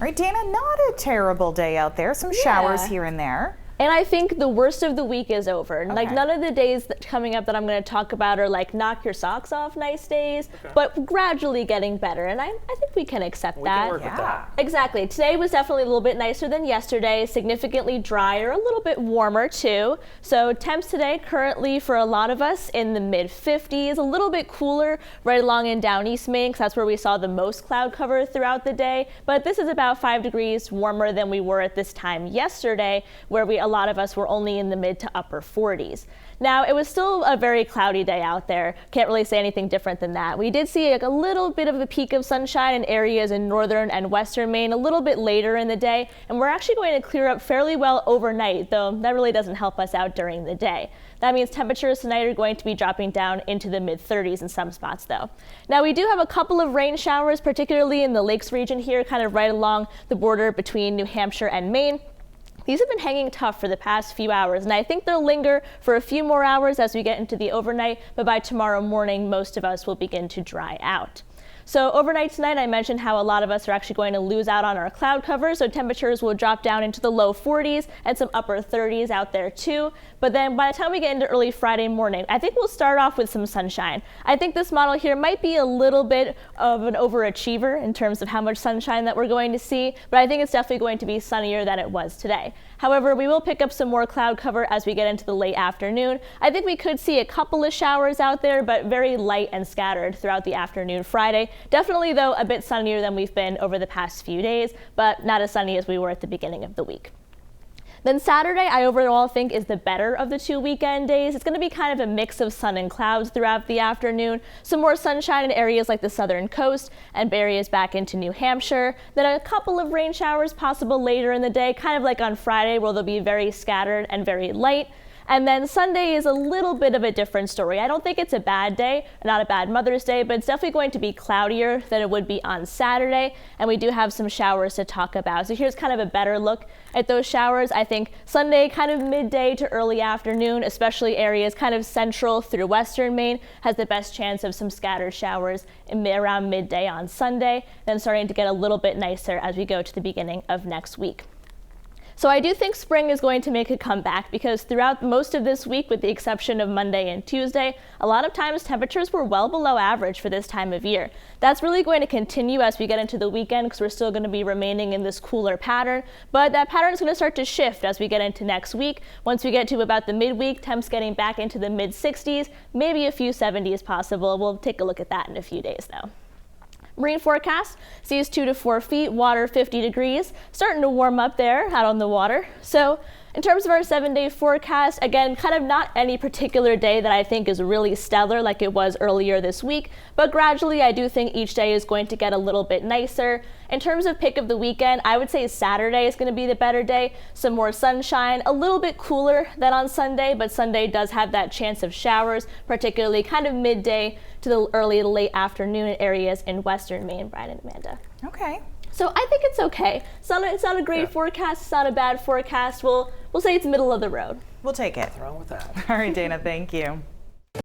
All right, Dana, not a terrible day out there. Some showers here and there. And I think the worst of the week is over. Okay. Like, none of the days coming up that I'm going to talk about are like knock your socks off nice days, but gradually getting better. And I think we can accept that. We can work with that. Exactly. Today was definitely a little bit nicer than yesterday, significantly drier, a little bit warmer too. So temps today currently for a lot of us in the mid 50s, a little bit cooler right along in down East Maine, because that's where we saw the most cloud cover throughout the day. But this is about 5 degrees warmer than we were at this time yesterday, where a lot of us were only in the mid to upper 40s. Now, it was still a very cloudy day out there. Can't really say anything different than that. We did see like a little bit of a peak of sunshine in areas in northern and western Maine a little bit later in the day, and we're actually going to clear up fairly well overnight, though that really doesn't help us out during the day. That means temperatures tonight are going to be dropping down into the mid 30s in some spots though. Now, we do have a couple of rain showers, particularly in the lakes region here, kind of right along the border between New Hampshire and Maine. These have been hanging tough for the past few hours, and I think they'll linger for a few more hours as we get into the overnight, but by tomorrow morning, most of us will begin to dry out. So overnight tonight, I mentioned how a lot of us are actually going to lose out on our cloud cover, so temperatures will drop down into the low 40s and some upper 30s out there too. But then by the time we get into early Friday morning, I think we'll start off with some sunshine. I think this model here might be a little bit of an overachiever in terms of how much sunshine that we're going to see, but I think it's definitely going to be sunnier than it was today. However, we will pick up some more cloud cover as we get into the late afternoon. I think we could see a couple of showers out there, but very light and scattered throughout the afternoon Friday. Definitely, though, a bit sunnier than we've been over the past few days, but not as sunny as we were at the beginning of the week. Then Saturday, I overall think is the better of the 2 weekend days. It's going to be kind of a mix of sun and clouds throughout the afternoon. Some more sunshine in areas like the southern coast and areas back into New Hampshire. Then a couple of rain showers possible later in the day, kind of like on Friday, where they'll be very scattered and very light. And then Sunday is a little bit of a different story. I don't think it's a bad day, not a bad Mother's Day, but it's definitely going to be cloudier than it would be on Saturday. And we do have some showers to talk about. So here's kind of a better look at those showers. I think Sunday, kind of midday to early afternoon, especially areas kind of central through western Maine, has the best chance of some scattered showers around midday on Sunday, then starting to get a little bit nicer as we go to the beginning of next week. So I do think spring is going to make a comeback, because throughout most of this week, with the exception of Monday and Tuesday, a lot of times temperatures were well below average for this time of year. That's really going to continue as we get into the weekend, because we're still going to be remaining in this cooler pattern, but that pattern is going to start to shift as we get into next week. Once we get to about the midweek, temps getting back into the mid 60s, maybe a few 70s possible. We'll take a look at that in a few days though. Marine forecast sees 2 to 4 feet, water 50 degrees, starting to warm up there out on the water. So in terms of our 7-day forecast, again, kind of not any particular day that I think is really stellar like it was earlier this week, but gradually I do think each day is going to get a little bit nicer. In terms of pick of the weekend, I would say Saturday is going to be the better day. Some more sunshine, a little bit cooler than on Sunday, but Sunday does have that chance of showers, particularly kind of midday to the early to late afternoon areas in western Maine. Brian and Amanda. Okay. So I think it's okay. It's not a great forecast. It's not a bad forecast. We'll say it's middle of the road. We'll take it. What's wrong with that? All right, Dana, thank you.